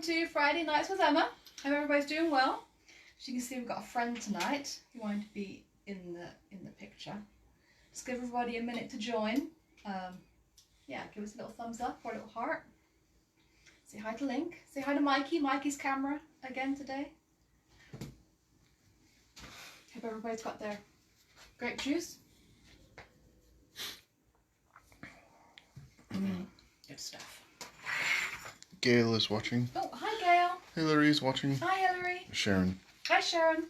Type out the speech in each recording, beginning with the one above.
welcome to Friday Nights with Emma. Hope everybody's doing well. As you can see, we've got a friend tonight who wanted to be in the picture. Just give everybody a minute to join. Yeah, give us a little thumbs up or a little heart. Say hi to Link. Say hi to Mikey. Mikey's camera again today. Hope everybody's got their grape juice. Good stuff. Gail is watching. Oh, hi Gail. Hillary's watching. Hi Hillary. Sharon. Hi Sharon.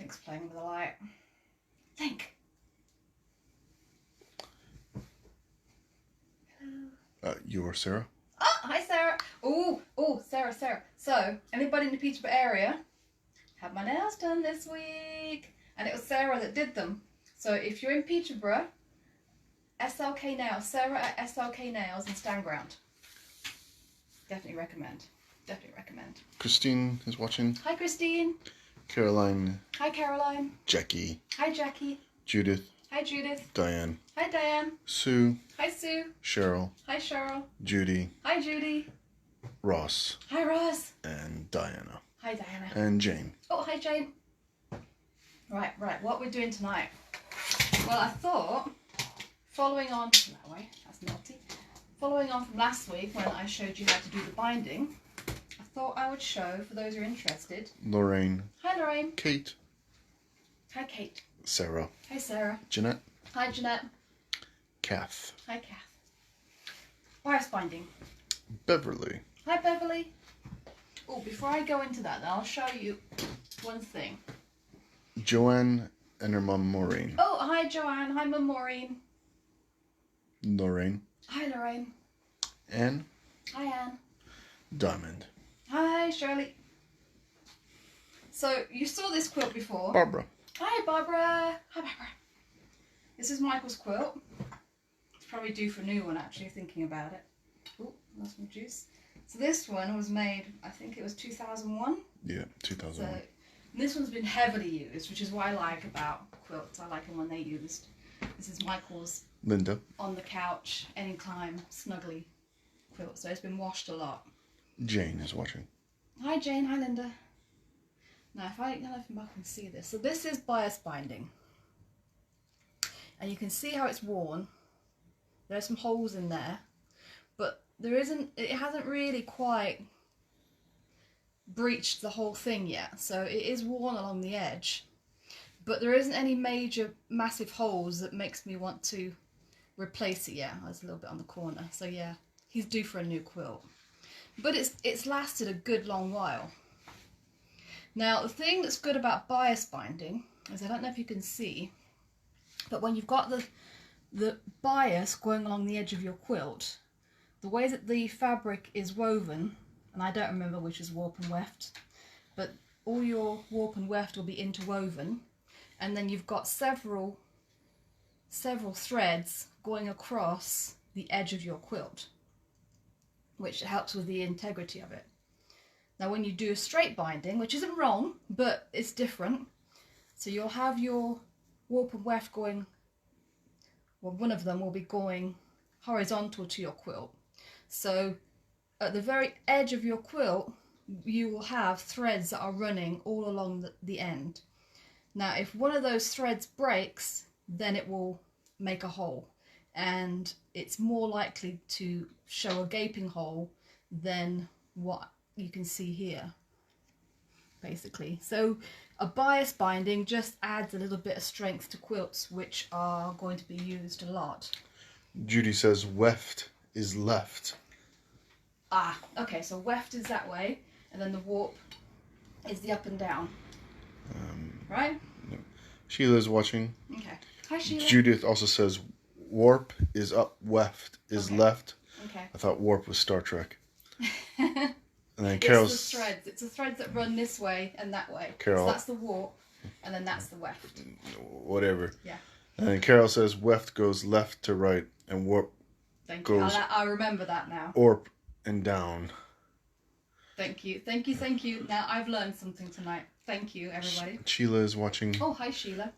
Link's playing with the light. Link. You're Sarah. Oh, hi Sarah. Oh, Sarah. So, anybody in the Peterborough area had my nails done this week, and it was Sarah that did them. So if you're in Peterborough, SLK Nails, Sarah at SLK Nails in Stanground. Definitely recommend. Christine is watching. Hi Christine. Caroline. Hi Caroline. Jackie. Hi Jackie. Judith. Hi Judith. Diane. Hi Diane. Sue. Hi Sue. Cheryl. Hi Cheryl. Judy. Hi Judy. Ross. Hi Ross. And Diana. Hi Diana. And Jane. Oh, hi Jane. Right, what we're doing tonight. Well, I thought, following on that way, that's naughty. Following on from last week when I showed you how to do the binding, I thought I would show, for those who are interested. Lorraine. Hi Lorraine. Kate. Hi Kate. Sarah. Hi Sarah. Jeanette. Hi Jeanette. Kath. Hi Kath. Bias binding. Beverly. Hi Beverly. Oh, before I go into that, I'll show you one thing. Joanne and her mum Maureen. Oh, hi Joanne. Hi Mum Maureen. Lorraine. Hi Lorraine. Anne. Hi Anne. Diamond. Hi Shirley. So you saw this quilt before. Barbara. Hi Barbara. Hi Barbara. This is Michael's quilt. It's probably due for a new one actually, thinking about it. Oh, lost my juice. So this one was made, I think it was 2001. Yeah, 2001. So this one's been heavily used, which is what I like about quilts. I like them when they're used. This is Michael's Linda. on the couch, anytime, snuggly quilt. So it's been washed a lot. Jane is watching. Hi Jane, hi Linda. Now if I can see this. So this is bias binding. And you can see how it's worn. There are some holes in there. But it hasn't really quite breached the whole thing yet. So it is worn along the edge. But there isn't any major massive holes that makes me want to replace it yet. There's a little bit on the corner. So yeah, he's due for a new quilt. But it's lasted a good long while. Now the thing that's good about bias binding is, I don't know if you can see, but when you've got the bias going along the edge of your quilt, the way that the fabric is woven, and I don't remember which is warp and weft, but all your warp and weft will be interwoven, and then you've got several threads going across the edge of your quilt, which helps with the integrity of it. Now when you do a straight binding, which isn't wrong, but it's different, so you'll have your warp and weft going, well, one of them will be going horizontal to your quilt. So at the very edge of your quilt, you will have threads that are running all along the end. Now if one of those threads breaks, then it will make a hole, and it's more likely to show a gaping hole than what you can see here, basically. So a bias binding just adds a little bit of strength to quilts, which are going to be used a lot. Judy says weft is left. Ah, okay, so weft is that way, and then the warp is the up and down. Right? No. Sheila is watching. Okay. Hi Sheila. Judith also says warp is up, weft is left. Okay. I thought warp was Star Trek. And then Carol's... It's the threads. It's the threads that run this way and that way. Carol. So that's the warp, and then that's the weft. Whatever. Yeah. And then Carol says weft goes left to right, and warp goes... I remember that now. Orp and down. Thank you. Now I've learned something tonight. Thank you, everybody. Sheila is watching. Oh, hi Sheila.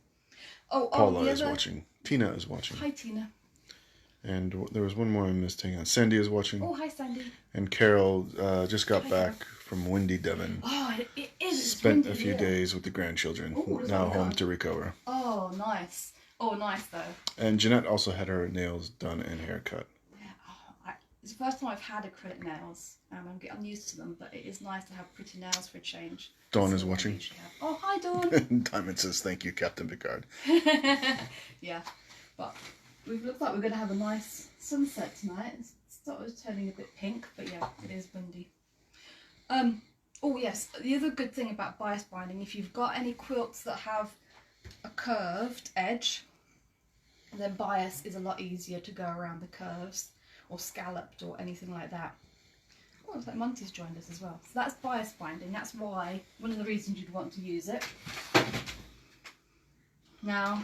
Oh, Paula the is other... watching. Tina is watching. Hi Tina. And there was one more I missed. Hang on. Sandy is watching. Oh, hi, Sandy. And Carol just got back from windy Devon. Oh, it is. Spent a few days with the grandchildren. Ooh, now home to recover. Oh, nice. Oh, nice, though. And Jeanette also had her nails done and hair cut. Yeah, it's the first time I've had acrylic nails. I'm used to them, but it is nice to have pretty nails for a change. Dawn is watching. Oh, hi, Dawn. Diamond says, thank you, Captain Picard. Yeah, but it looks like we're going to have a nice sunset tonight. It's started turning a bit pink, but yeah, it is windy. Oh yes, the other good thing about bias binding, if you've got any quilts that have a curved edge, then bias is a lot easier to go around the curves, or scalloped, or anything like that. Oh, looks like Monty's joined us as well. So that's bias binding. That's why, one of the reasons you'd want to use it. Now,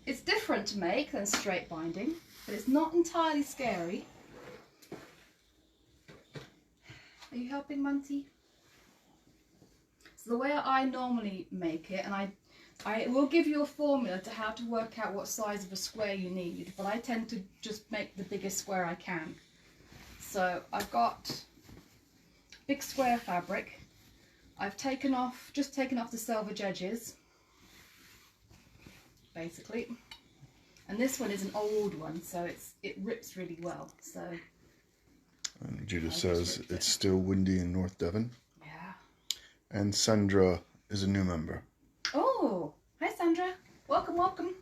it's different to make than straight binding, but it's not entirely scary. Are you helping, Monty? So the way I normally make it, and I will give you a formula to how to work out what size of a square you need, but I tend to just make the biggest square I can. So I've got big square fabric. I've just taken off the selvage edges, basically. And this one is an old one, so it rips really well. So. And Judith says it's still windy in North Devon. Yeah. And Sandra is a new member. Oh, hi Sandra. Welcome, welcome.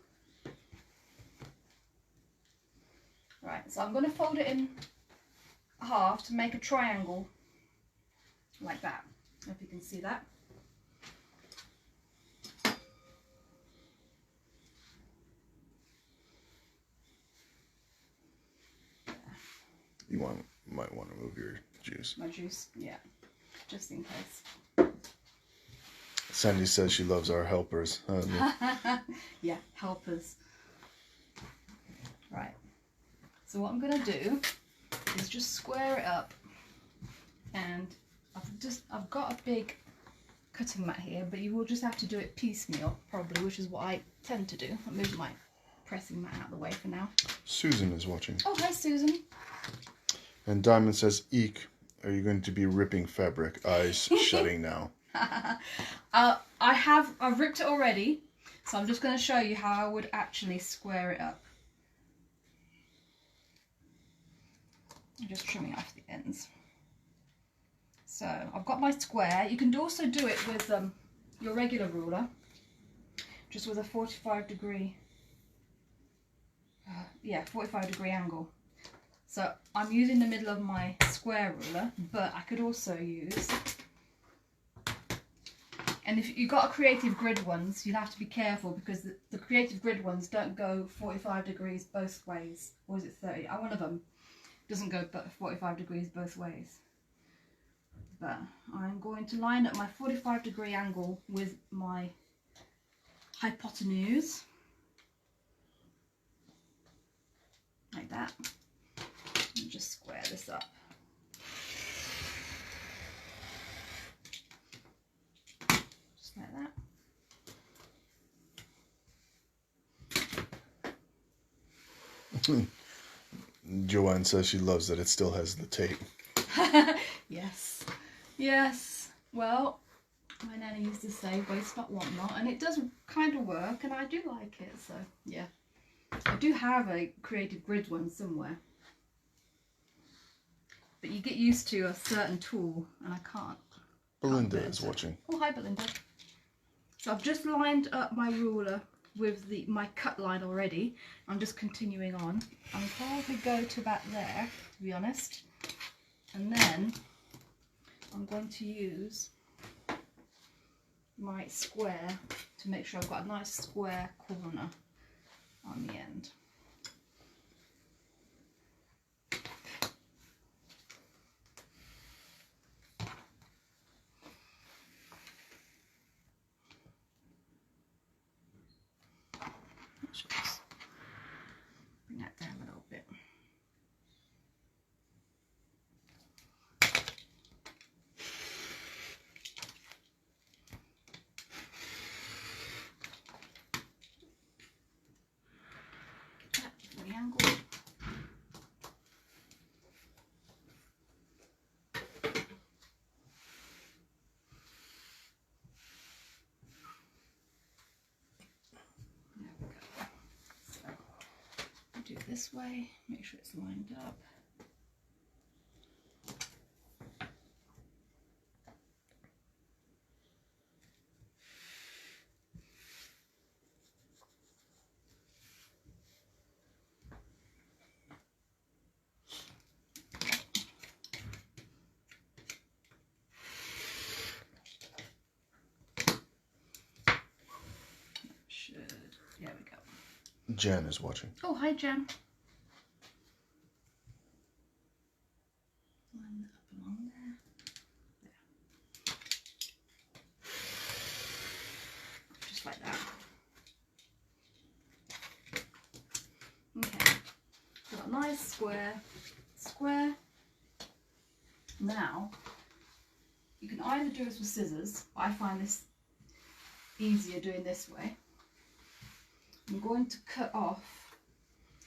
Right, so I'm going to fold it in half to make a triangle like that. I don't know if you can see that. You might want to move your juice. My juice, yeah, just in case. Sandy says she loves our helpers. Yeah, helpers. Right. So what I'm going to do is just square it up, and I've got a big cutting mat here, but you will just have to do it piecemeal probably, which is what I tend to do. I'll move my pressing mat out of the way for now. Susan is watching. Oh, hi Susan. And Diamond says, eek, are you going to be ripping fabric? Eyes shutting now. I've ripped it already, so I'm just going to show you how I would actually square it up. I'm just trimming off the ends. So I've got my square. You can also do it with your regular ruler, just with a 45-degree, 45-degree angle. So I'm using the middle of my square ruler, but I could also use, and if you've got a creative grid ones, you'll have to be careful because the creative grid ones don't go 45 degrees both ways. Or is it 30? One of them doesn't go 45 degrees both ways. But I'm going to line up my 45-degree angle with my hypotenuse, like that. And just square this up. Just like that. Joanne says she loves that it still has the tape. Yes. Yes. Well, my nanny used to say, waste not, want not, and it does kind of work, and I do like it, so yeah. I do have a creative grid one somewhere. But you get used to a certain tool, and I can't. Belinda is watching. Oh, hi Belinda. So I've just lined up my ruler with my cut line already. I'm just continuing on. I'll probably go to about there, to be honest. And then I'm going to use my square to make sure I've got a nice square corner on the end. Just bring that down a little bit. That, the angle. this way, make sure it's lined up. There we go. Jen is watching. Oh, hi, Jen. Line that up along there. There. Just like that. Okay. So got a nice square. Now, you can either do this with scissors. I find this easier doing this way. I'm going to cut off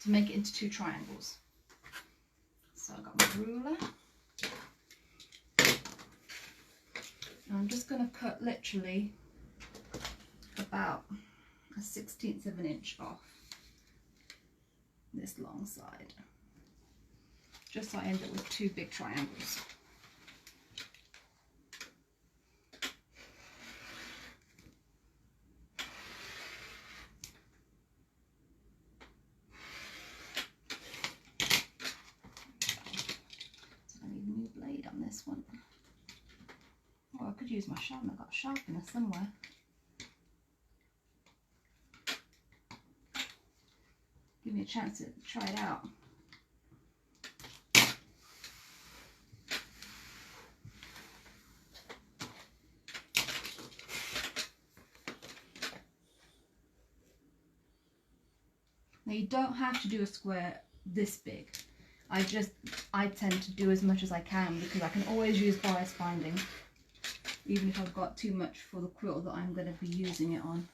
to make it into 2 triangles. So I've got my ruler. And I'm just going to cut literally about a 1/16 of an inch off this long side. Just so I end up with 2 big triangles. This one. Oh, I could use my sharpener. I've got a sharpener somewhere. Give me a chance to try it out. Now you don't have to do a square this big. I tend to do as much as I can because I can always use bias binding, even if I've got too much for the quilt that I'm going to be using it on.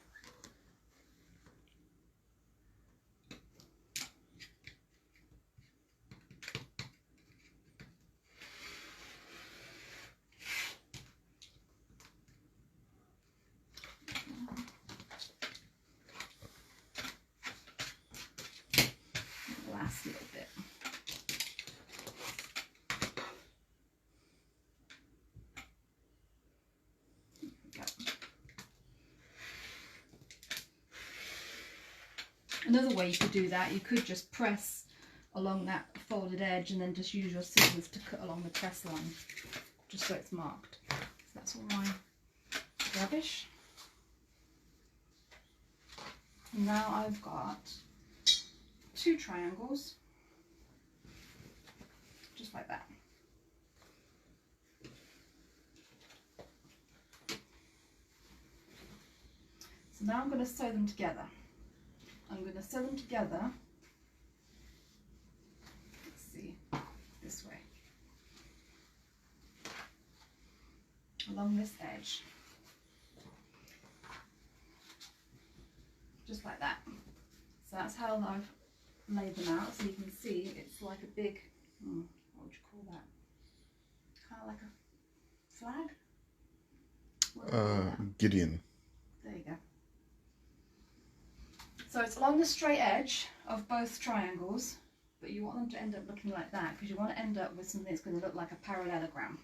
The last little bit. Another way you could do that, you could just press along that folded edge and then just use your scissors to cut along the press line, just so it's marked. So that's all my rubbish. And now I've got 2 triangles, just like that. So now I'm going to sew them together. I'm going to sew them together, let's see, this way, along this edge, just like that. So that's how I've laid them out, so you can see it's like a big, what would you call that, kind of like a flag? Gideon. There you go. So it's along the straight edge of both triangles, but you want them to end up looking like that because you want to end up with something that's going to look like a parallelogram.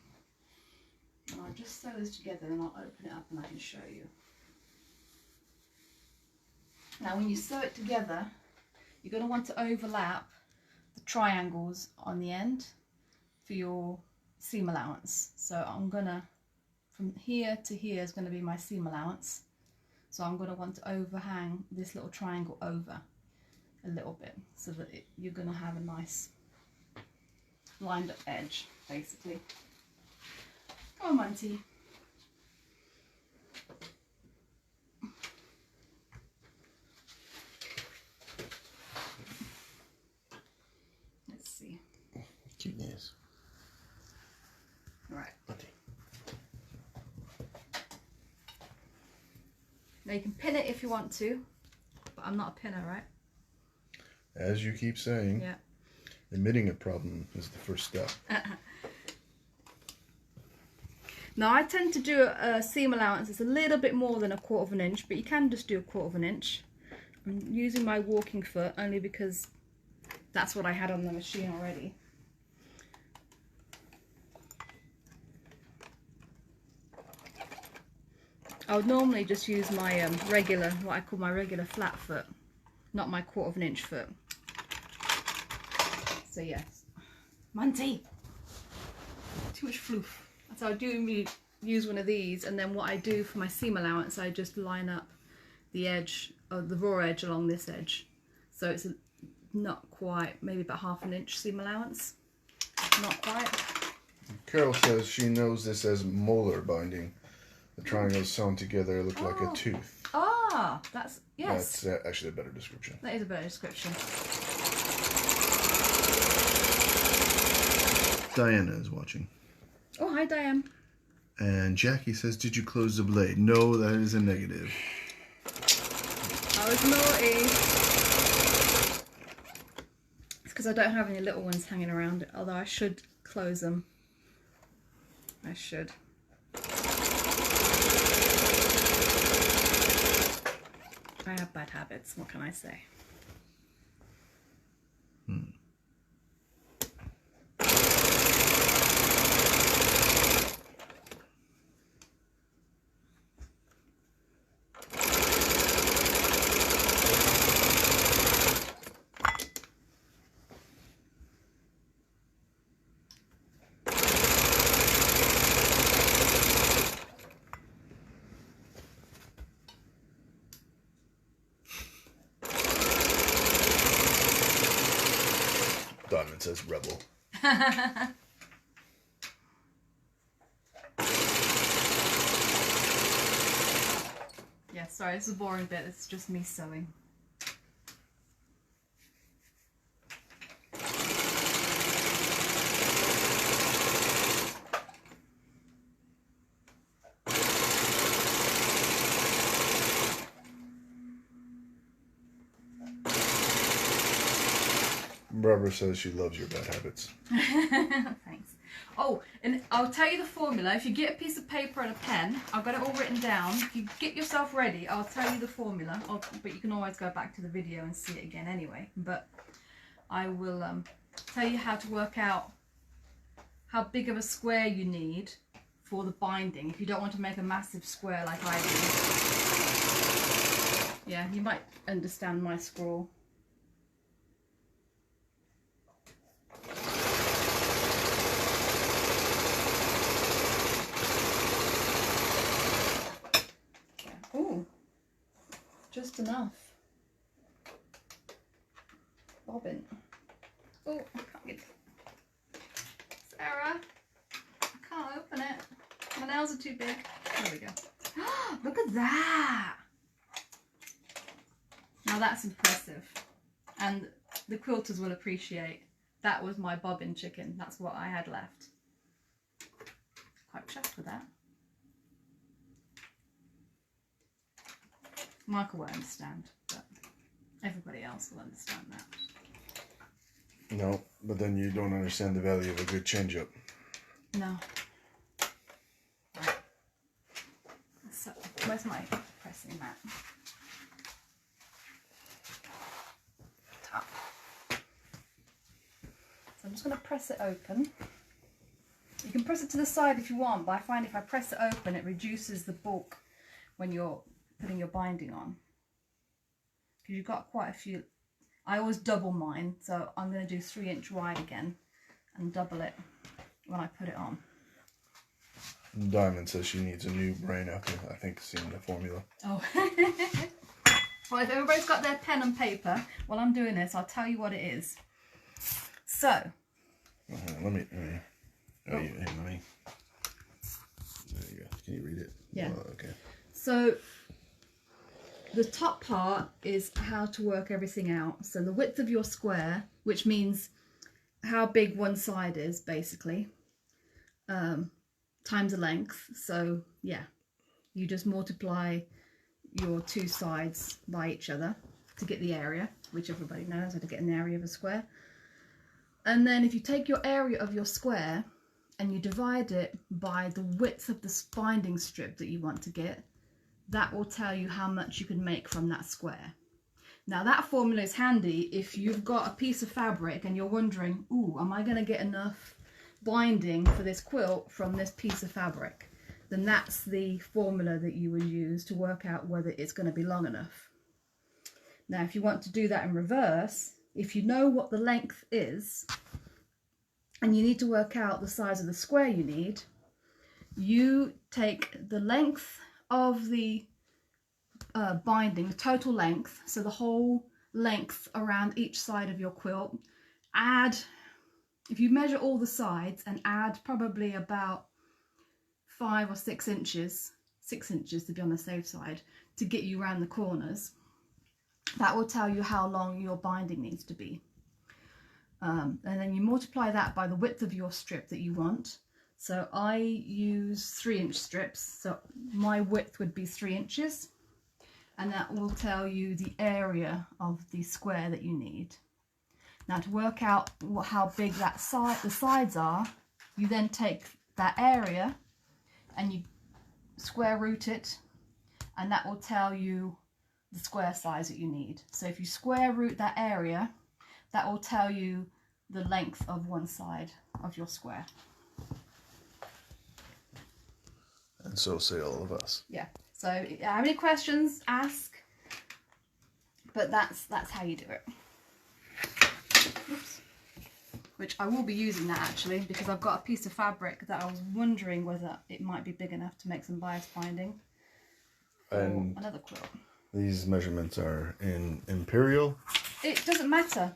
And I'll just sew this together and I'll open it up and I can show you. Now when you sew it together, you're going to want to overlap the triangles on the end for your seam allowance. So I'm going to, from here to here is going to be my seam allowance. So I'm going to want to overhang this little triangle over a little bit so that you're going to have a nice lined up edge, basically. Come on, Monty. Let's see. Cuteness. Right. Monty. Now you can pin it if you want to, but I'm not a pinner, right? As you keep saying, Yeah. admitting a problem is the first step. Now I tend to do a seam allowance. It's a little bit more than 1/4 of an inch, but you can just do 1/4 of an inch. I'm using my walking foot only because that's what I had on the machine already. I would normally just use my regular, what I call my regular flat foot, not my 1/4 inch foot. So yes, Monty, too much floof. So I do use one of these, and then what I do for my seam allowance, I just line up the edge of the raw edge along this edge, so it's not quite, maybe about 1/2 inch seam allowance, not quite. Carol says she knows this as molar binding. The triangles sewn together look like a tooth. Ah, that's, yes. That's actually a better description. That is a better description. Diana is watching. Oh, hi Diane. And Jackie says, did you close the blade? No, that is a negative. I was naughty. It's because I don't have any little ones hanging around, although I should close them. I should. I have bad habits, what can I say? Diamond says rebel. Yeah, sorry, this is a boring bit, it's just me sewing. Barbara says she loves your bad habits. Thanks. Oh, and I'll tell you the formula. If you get a piece of paper and a pen, I've got it all written down. If you get yourself ready, I'll tell you the formula. But you can always go back to the video and see it again anyway. But I will tell you how to work out how big of a square you need for the binding. If you don't want to make a massive square like I do. Yeah, you might understand my scrawl. Oh, just enough. Bobbin. Oh, I can't get it. Sarah, I can't open it. My nails are too big. There we go. Look at that. Now that's impressive. And the quilters will appreciate. That was my bobbin chicken. That's what I had left. Quite chuffed with that. Michael won't understand, but everybody else will understand that. No, but then you don't understand the value of a good change-up. No. Right. So, where's my pressing mat? Top. So I'm just going to press it open. You can press it to the side if you want, but I find if I press it open, it reduces the bulk when you're putting your binding on, because you've got quite a few. I always double mine, so I'm going to do 3 inch wide again and double it when I put it on. Diamond says she needs a new brain after, I think, seeing the formula. Oh. Well, if everybody's got their pen and paper while I'm doing this, I'll tell you what it is. So Let me there you go. Can you read it? Yeah. Oh, okay. So the top part is how to work everything out. So the width of your square, which means how big one side is basically, times the length. So yeah, you just multiply your two sides by each other to get the area, which everybody knows how to get an area of a square. And then if you take your area of your square and you divide it by the width of the binding strip that you want to get, that will tell you how much you can make from that square. Now that formula is handy if you've got a piece of fabric and you're wondering, ooh, am I going to get enough binding for this quilt from this piece of fabric? Then that's the formula that you would use to work out whether it's going to be long enough. Now if you want to do that in reverse, if you know what the length is and you need to work out the size of the square you need, you take the length of the binding, the total length, so the whole length around each side of your quilt, add, if you measure all the sides and add probably about 5 or 6 inches, 6 inches to be on the safe side, to get you around the corners, that will tell you how long your binding needs to be. And then you multiply that by the width of your strip that you want. So I use 3-inch strips, so my width would be 3 inches. And that will tell you the area of the square that you need. Now to work out how big that the sides are, you then take that area and you square root it, and that will tell you the square size that you need. So if you square root that area, that will tell you the length of one side of your square. And so say all of us. Yeah. So if you have any questions, ask. But that's how you do it. Oops. Which I will be using that actually, because I've got a piece of fabric that I was wondering whether it might be big enough to make some bias binding for another quilt. These measurements are in imperial. It doesn't matter.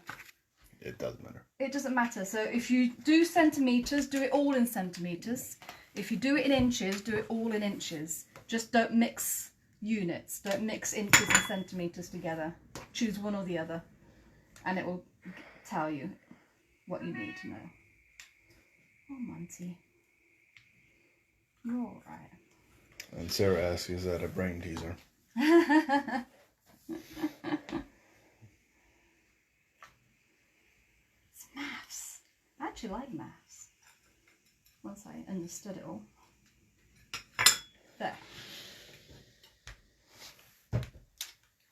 It doesn't matter. It doesn't matter. So if you do centimetres, do it all in centimetres. If you do it in inches, do it all in inches. Just don't mix units. Don't mix inches and centimetres together. Choose one or the other, and it will tell you what you need to know. Oh, Monty. You're all right. And Sarah asks, is that a brain teaser? It's maths. I actually like maths. Once I understood it all. There.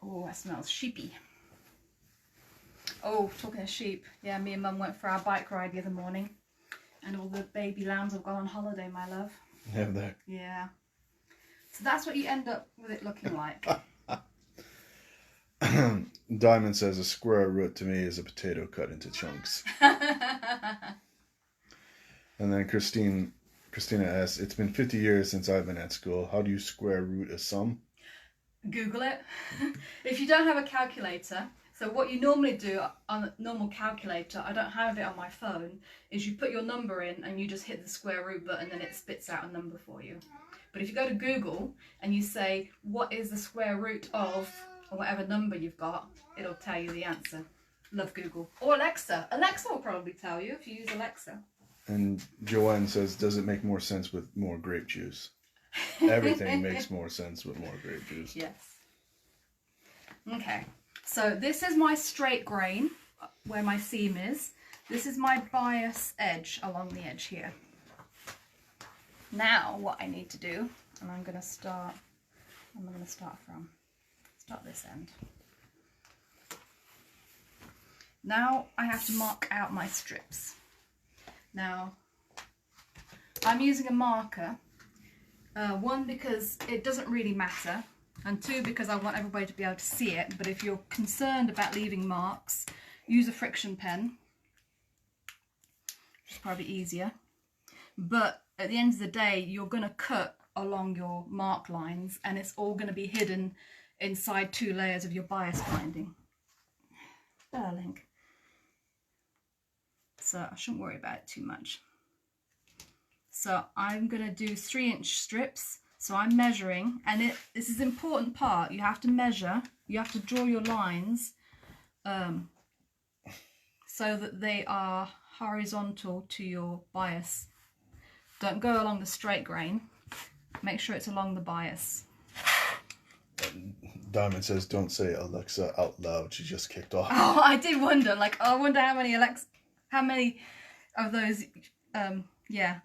Oh, that smells sheepy. Oh, talking of sheep. Yeah, me and Mum went for our bike ride the other morning. And all the baby lambs have gone on holiday, my love. Have they? Yeah. So that's what you end up with it looking like. Diamond says a square root to me is a potato cut into chunks. And then Christina asks, it's been 50 years since I've been at school. How do you square root a sum? Google it. If you don't have a calculator, so what you normally do on a normal calculator, I don't have it on my phone, is you put your number in and you just hit the square root button and it spits out a number for you. But if you go to Google and you say, what is the square root of, or whatever number you've got, it'll tell you the answer. Love Google. Or Alexa. Alexa will probably tell you if you use Alexa. And Joanne says, does it make more sense with more grape juice? Everything makes more sense with more grape juice. Yes. Okay. So this is my straight grain, where my seam is. This is my bias edge along the edge here. Now what I need to do, and I'm going to start this end. Now I have to mark out my strips. Now I'm using a marker, one because it doesn't really matter, and two because I want everybody to be able to see it. But if you're concerned about leaving marks, use a friction pen, which is probably easier. But at the end of the day, you're going to cut along your mark lines, and it's all going to be hidden inside 2 layers of your bias binding. Darling. So I shouldn't worry about it too much. So I'm going to do 3-inch strips. So I'm measuring, and this is an important part. You have to measure, you have to draw your lines so that they are horizontal to your bias. Don't go along the straight grain. Make sure it's along the bias. Diamond says, don't say Alexa out loud. She just kicked off. Oh, I did wonder. Like, I wonder how many of those,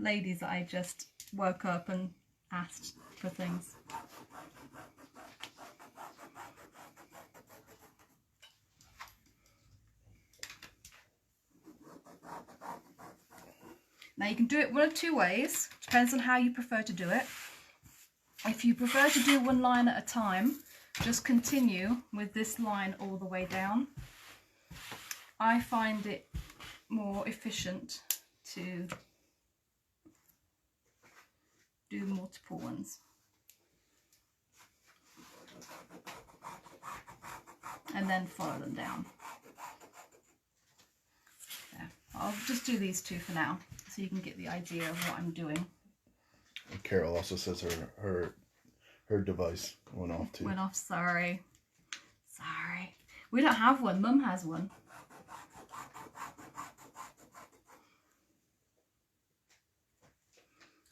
ladies that I just woke up and asked for things. Now you can do it one of two ways, depends on how you prefer to do it. If you prefer to do one line at a time, just continue with this line all the way down. I find it more efficient to do multiple ones. And then follow them down. There. I'll just do these two for now, so you can get the idea of what I'm doing. Carol also says her device went off too. Went off, sorry. Sorry. We don't have one, Mum has one.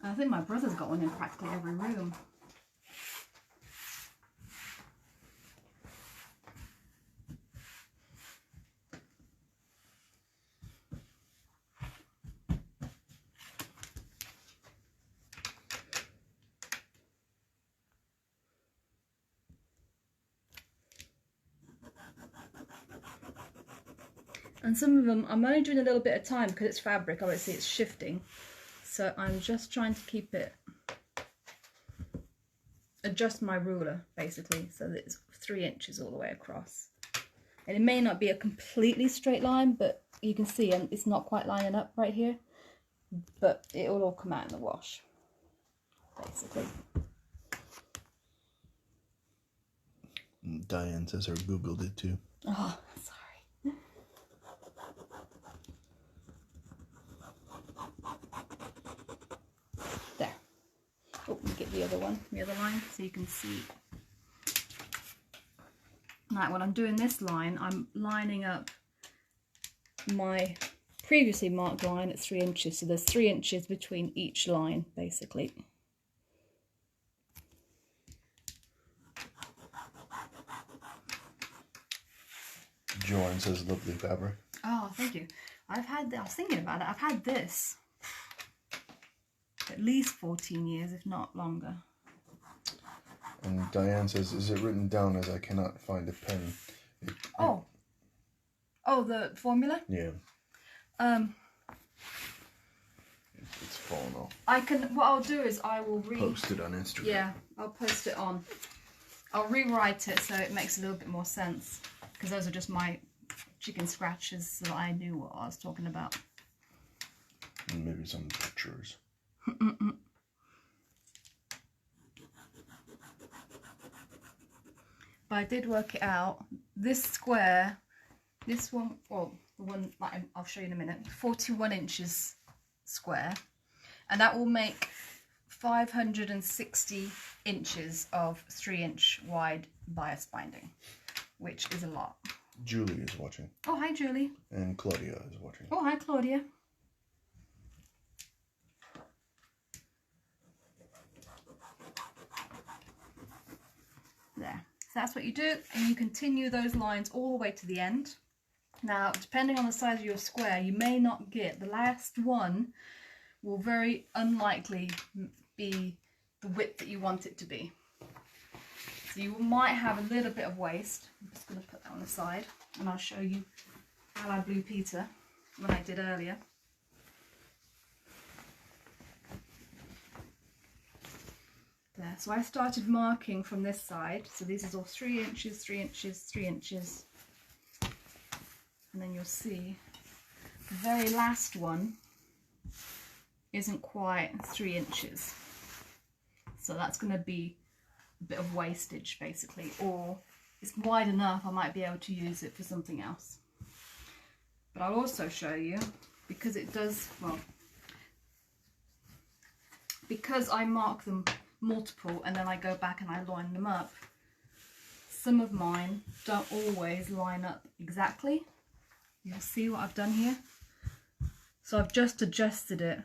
I think my brother's got one in practically every room. And some of them, I'm only doing a little bit of time because it's fabric, obviously it's shifting. So I'm just trying to keep it, adjust my ruler basically, so that it's 3 inches all the way across. And it may not be a completely straight line, but you can see it's not quite lining up right here. But it will all come out in the wash, basically. Diane says her Google did too. Oh, sorry. There. Oh, let me get the other one, the other line, so you can see. Now, when I'm doing this line, I'm lining up my previously marked line at 3 inches. So there's 3 inches between each line, basically. Joanne says lovely fabric. Oh, thank you. I was thinking about it. I've had this at least 14 years, if not longer. And Diane says, is it written down as I cannot find a pen? Oh, the formula? Yeah. It's fallen off. What I'll do is I will Post it on Instagram. Yeah, I'll post it on. I'll rewrite it so it makes a little bit more sense, because those are just my chicken scratches, so that I knew what I was talking about. And maybe some pictures. But I did work it out. This square, this one, well, the one that I'll show you in a minute, 41 inches square, and that will make 560 inches of 3-inch wide bias binding, which is a lot. Julie is watching. Oh, hi, Julie. And Claudia is watching. Oh, hi, Claudia. There. So that's what you do, and you continue those lines all the way to the end. Now, depending on the size of your square, you may not get the last one, will very unlikely be the width that you want it to be. So you might have a little bit of waste. I'm just going to put that on the side, and I'll show you how I Blue Peter when I did earlier. There. So I started marking from this side. So this is all 3 inches, 3 inches, 3 inches. And then you'll see the very last one isn't quite 3 inches. So that's going to be a bit of wastage basically, or it's wide enough I might be able to use it for something else. But I'll also show you, because it does, well, because I mark them multiple and then I go back and I line them up, some of mine don't always line up exactly. You'll see what I've done here. So I've just adjusted it.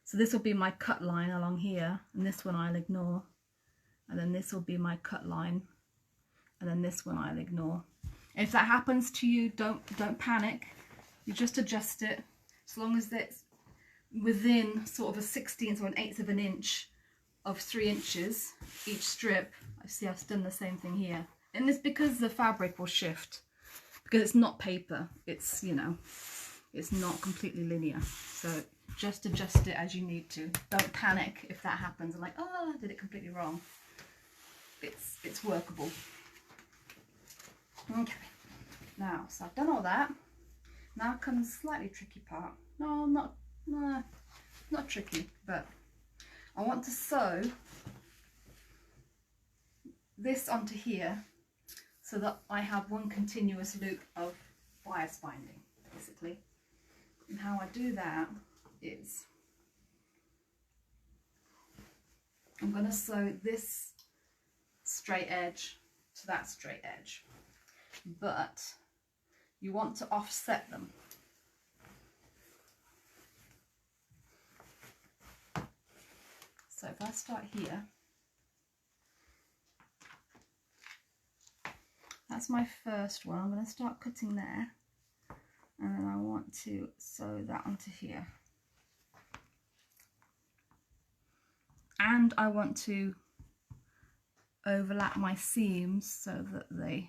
So this will be my cut line along here, and this one I'll ignore. And then this will be my cut line, and then this one I'll ignore. And if that happens to you, don't panic. You just adjust it, as long as it's within sort of a 1/16 or an 1/8 of an inch of 3 inches each strip. I see I've done the same thing here. And it's because the fabric will shift, because it's not paper, it's, you know, It's not completely linear. So just adjust it as you need to. Don't panic if that happens. I'm like, oh, I did it completely wrong. It's workable. Okay. Now, so I've done all that. Now comes the slightly tricky part. No, not tricky, but I want to sew this onto here so that I have one continuous loop of bias binding, basically. And how I do that is I'm going to sew this straight edge to that straight edge, but you want to offset them. So if I start here, that's my first one. I'm going to start cutting there, and then I want to sew that onto here. And I want to overlap my seams so that they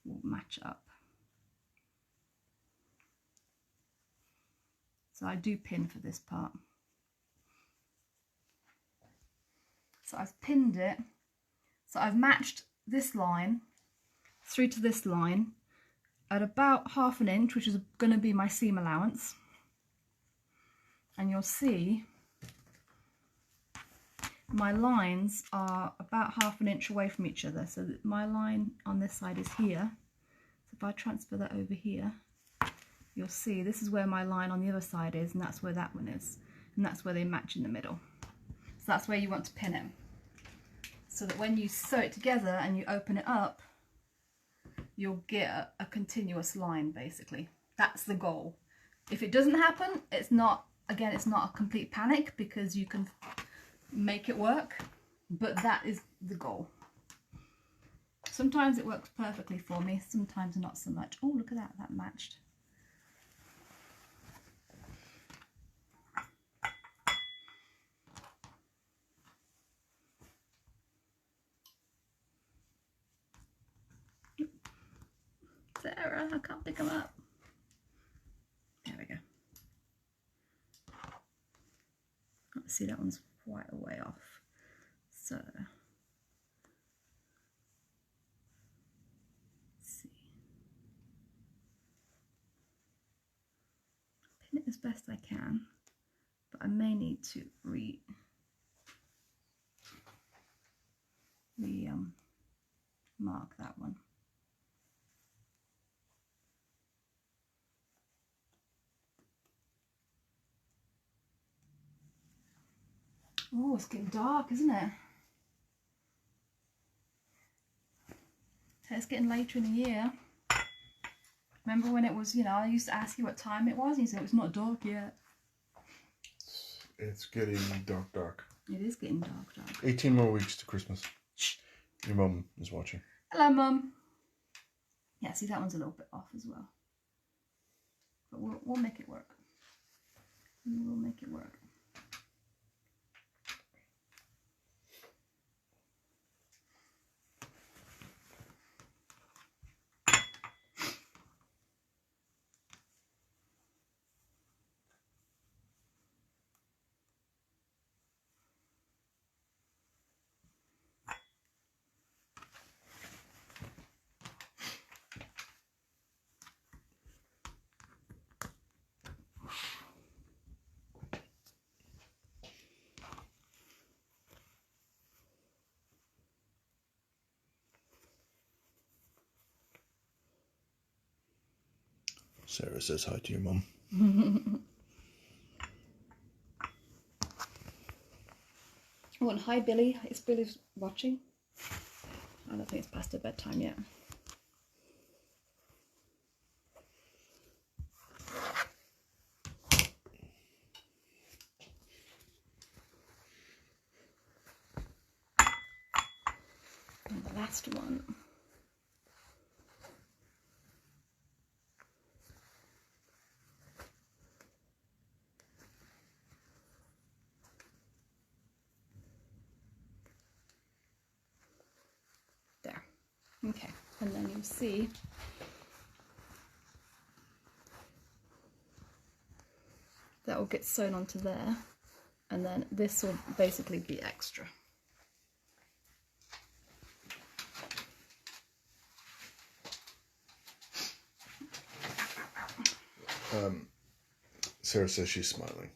will match up. So I do pin for this part. So I've pinned it. So I've matched this line through to this line at about 1/2 inch, which is going to be my seam allowance. And you'll see my lines are about 1/2 inch away from each other. So that my line on this side is here. So if I transfer that over here, you'll see this is where my line on the other side is, and that's where that one is. And that's where they match in the middle. So that's where you want to pin it. So that when you sew it together and you open it up, you'll get a continuous line, basically. That's the goal. If it doesn't happen, it's not, again, it's not a complete panic, because you can make it work, but that is the goal. Sometimes it works perfectly for me, sometimes not so much. Oh, look at that, that matched. Sarah, I can't pick them up. There we go. Let's see, that one's quite a way off. So, let's see. Pin it as best I can, but I may need to mark that one. Oh, it's getting dark, isn't it? So it's getting later in the year. Remember when it was, you know, I used to ask you what time it was, and you said it was not dark yet. It's getting dark. It is getting dark. 18 more weeks to Christmas. Shh. Your mum is watching. Hello, Mum. Yeah, see, that one's a little bit off as well. But we'll make it work. We'll make it work. Sarah says hi to your mum. Oh, and hi, Billy. Is Billy watching? I don't think it's past her bedtime yet. And the last one. There. Okay, and then you'll see that will get sewn onto there, and then this will basically be extra. Sarah says she's smiling.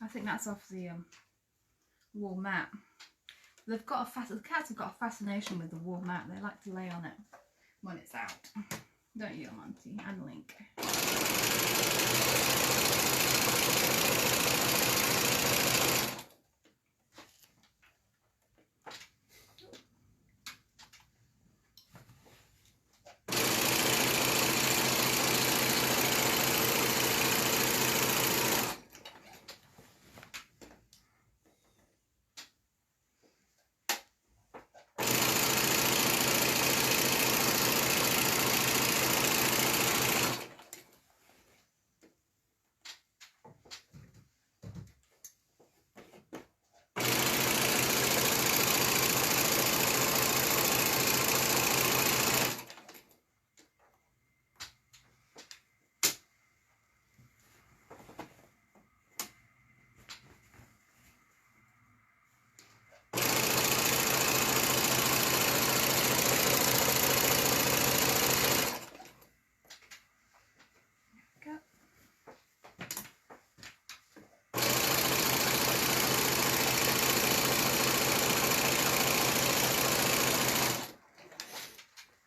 I think that's off the wall mat. They've got the cats have got a fascination with the wall mat. They like to lay on it when it's out, don't you, Monty and Link?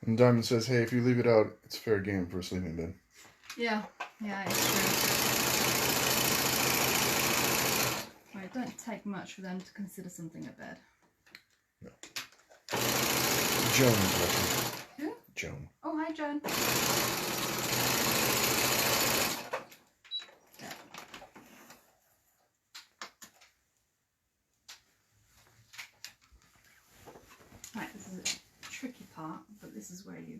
And Diamond says, hey, if you leave it out, it's fair game for a sleeping bed. Yeah, it's true. Well, it don't take much for them to consider something a bed. No. Joan is watching. Who? Joan. Oh, hi, Joan. Right, this is a tricky part, but this is where you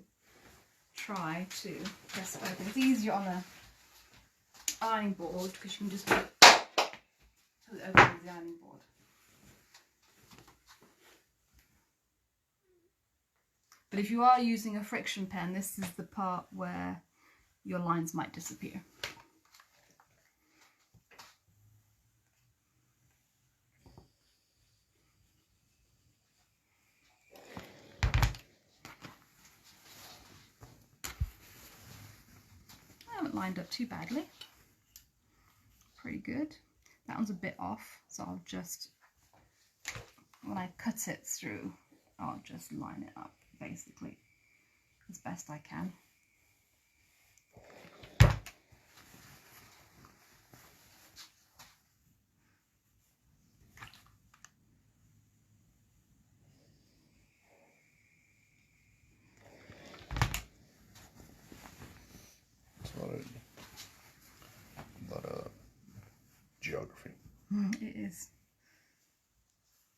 try to press it open. It's easier on the ironing board because you can just pull it open with the ironing board. But if you are using a friction pen, this is the part where your lines might disappear. I haven't lined up too badly. Pretty good. That one's a bit off, so I'll just, when I cut it through, I'll just line it up basically as best I can. It's a lot of geography. It is.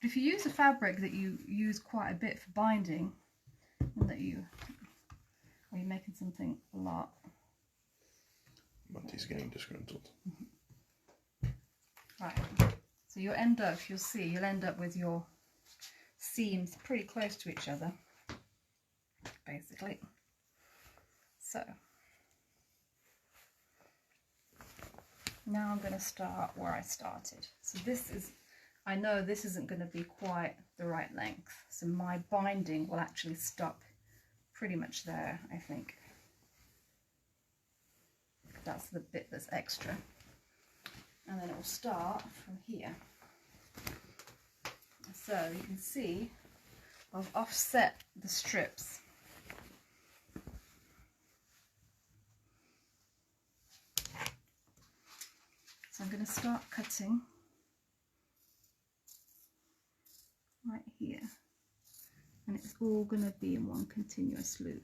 If you use a fabric that you use quite a bit for binding, and that you're making something a lot. Monty's getting disgruntled. Right. So you'll end up, you'll end up with your seams pretty close to each other, basically. So now I'm going to start where I started. So this is, I know this isn't going to be quite the right length, so my binding will actually stop pretty much there, I think. That's the bit that's extra. And then it will start from here. So you can see I've offset the strips. So I'm going to start cutting right here, and it's all going to be in one continuous loop.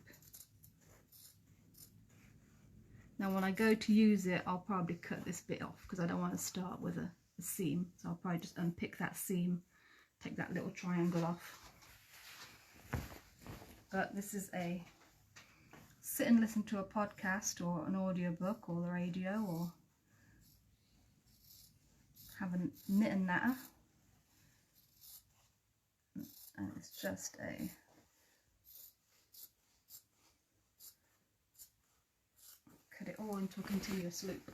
Now when I go to use it, I'll probably cut this bit off because I don't want to start with a seam, so I'll probably just unpick that seam, take that little triangle off. But this is a sit and listen to a podcast or an audiobook or the radio, or have a knit and natter, and it's just a cut it all into a continuous loop.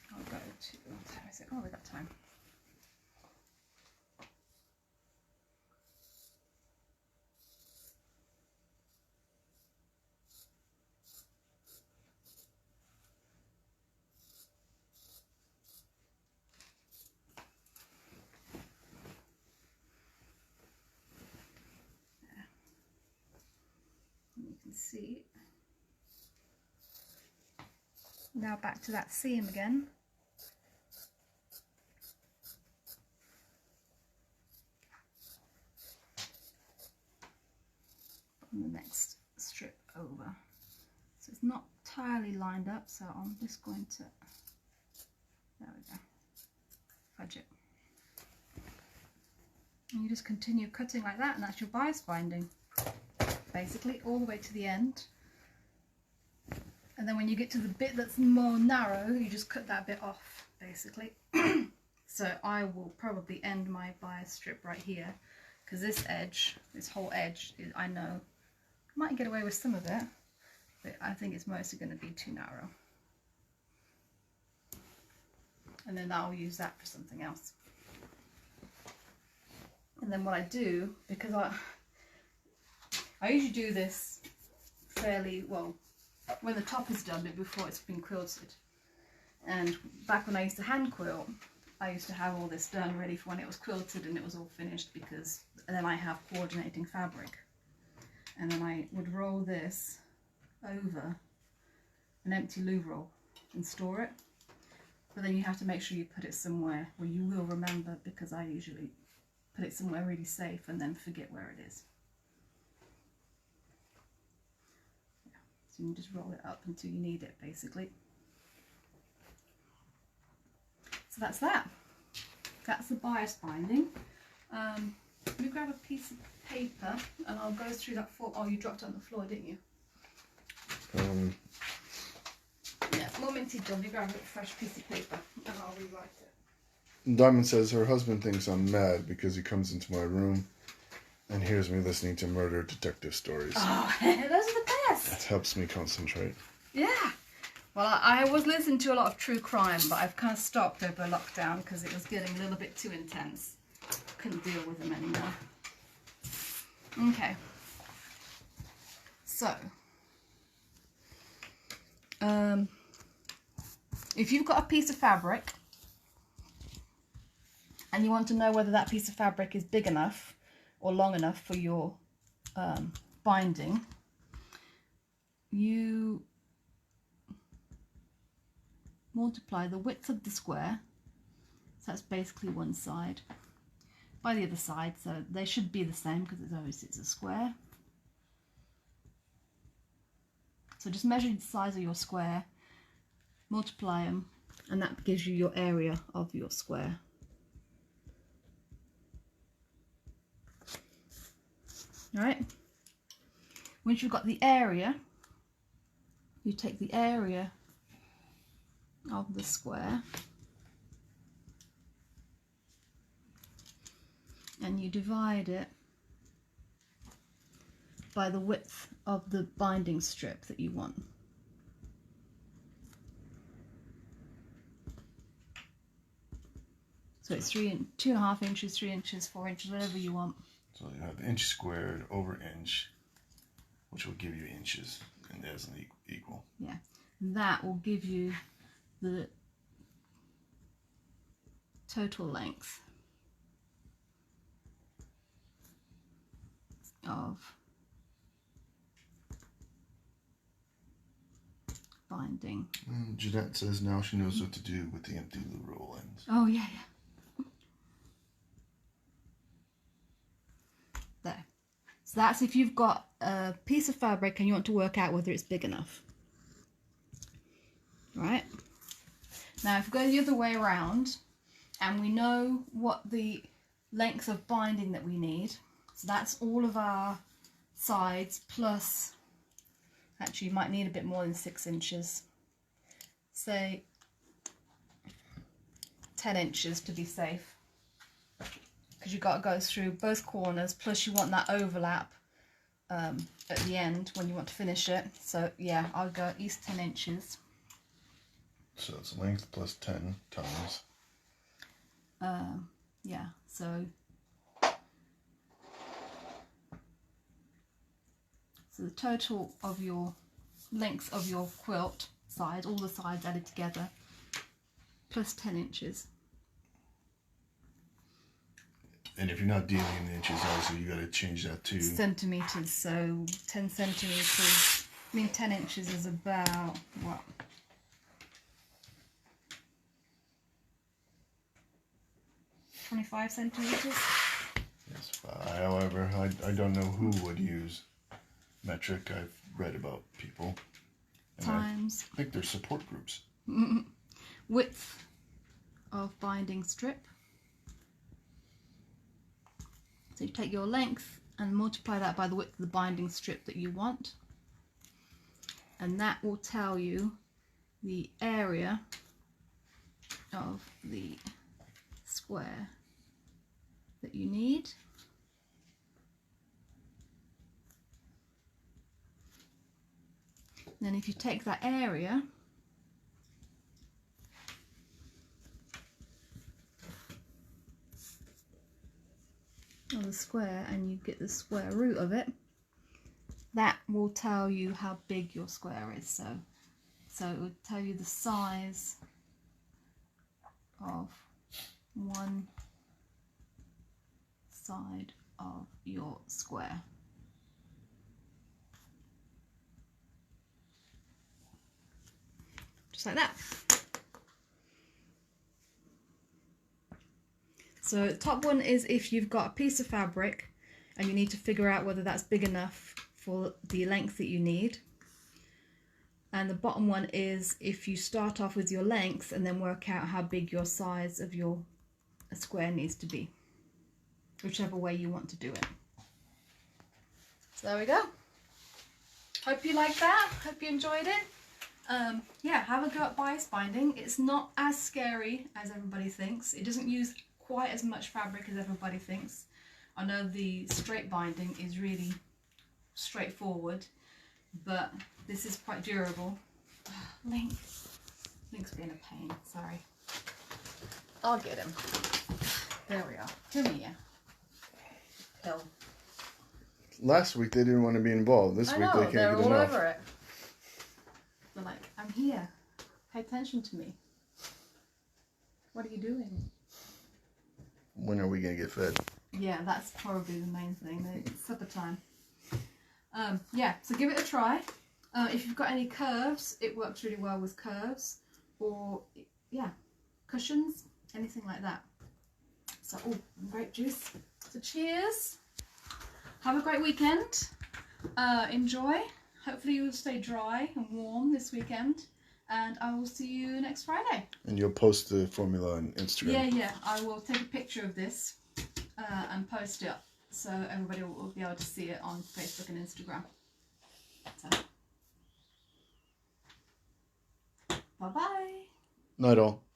I'll go to, what time is it? Oh, we got time. You can see. Now back to that seam again. On the next strip over. So it's not entirely lined up, so I'm just going to, there we go, fudge it. And you just continue cutting like that, and that's your bias binding, basically, all the way to the end. And then when you get to the bit that's more narrow, you just cut that bit off, basically. So I will probably end my bias strip right here, because this edge, this whole edge, I know, I might get away with some of it, but I think it's mostly going to be too narrow. And then I'll use that for something else. And then what I do, because I usually do this fairly well when the top is done, but before it's been quilted. And back when I used to hand quilt, I used to have all this done ready for when it was quilted and it was all finished, because then I have coordinating fabric. And then I would roll this over an empty louvre roll and store it. But then you have to make sure you put it somewhere where you will remember, because I usually put it somewhere really safe and then forget where it is. Yeah. So you can just roll it up until you need it, basically. So that's that. That's the bias binding. Let me grab a piece of paper and I'll go through that form. Oh, you dropped it on the floor, didn't you? Yeah, more minty job. You grab a fresh piece of paper and I'll rewrite it. Diamond says her husband thinks I'm mad because he comes into my room and hears me listening to murder detective stories. Oh, those are the best. That helps me concentrate. Yeah. Well, I was listening to a lot of true crime, but I've kind of stopped over lockdown because it was getting a little bit too intense. Couldn't deal with them anymore. Okay. So, if you've got a piece of fabric and you want to know whether that piece of fabric is big enough or long enough for your binding, you multiply the width of the square, so that's basically one side, by the other side, so they should be the same because it's a square. So just measure the size of your square, multiply them, and that gives you your area of your square. Alright, once you've got the area, you take the area of the square and you divide it by the width of the binding strip that you want. So it's 2.5 inches, 3 inches, 4 inches, whatever you want. So you have inch squared over inch which will give you inches, and there's an equal. Yeah, that will give you the total length of binding. Jeanette says now she knows what to do with the empty loo roll ends. Oh yeah, yeah. There. So that's if you've got a piece of fabric and you want to work out whether it's big enough. Right? Now if we go the other way around and we know what the length of binding that we need, so that's all of our sides plus, actually you might need a bit more than 6 inches. Say 10 inches to be safe, because you've got to go through both corners, plus you want that overlap at the end when you want to finish it. So yeah, I'll go at least 10 inches. So it's length plus 10 times. Yeah, so the total of your length of your quilt sides, all the sides added together, plus 10 inches. And if you're not dealing in inches, obviously you got to change that to centimeters. So 10 centimeters, I mean 10 inches is about what? $25 centimeters. Yes, however, I don't know who would use metric. I've read about people. And Times. I think there's support groups. Width of binding strip. So you take your length and multiply that by the width of the binding strip that you want, and that will tell you the area of the square that you need. Then if you take that area of the square and you get the square root of it, that will tell you how big your square is. So it will tell you the size of one side of your square. Just like that. So the top one is if you've got a piece of fabric and you need to figure out whether that's big enough for the length that you need. And the bottom one is if you start off with your length and then work out how big your size of your square needs to be. Whichever way you want to do it. So there we go. Hope you liked that. Hope you enjoyed it. Yeah, have a go at bias binding. It's not as scary as everybody thinks. It doesn't use quite as much fabric as everybody thinks. I know the straight binding is really straightforward, but this is quite durable. Link's being a pain, sorry. I'll get him. There we are. Come here. Pill. Last week they didn't want to be involved. This week they can't they're get all enough. over it. They're like, I'm here. Pay attention to me. What are you doing? When are we going to get fed? Yeah, that's probably the main thing. It's supper time. Yeah, so give it a try. If you've got any curves, it works really well with curves. Or, yeah, cushions, anything like that. So, oh, grape juice. So cheers. Have a great weekend. Enjoy. Hopefully you'll stay dry and warm this weekend. And I will see you next Friday. And you'll post the formula on Instagram. Yeah. I will take a picture of this and post it so everybody will be able to see it on Facebook and Instagram. So, bye-bye. Night all.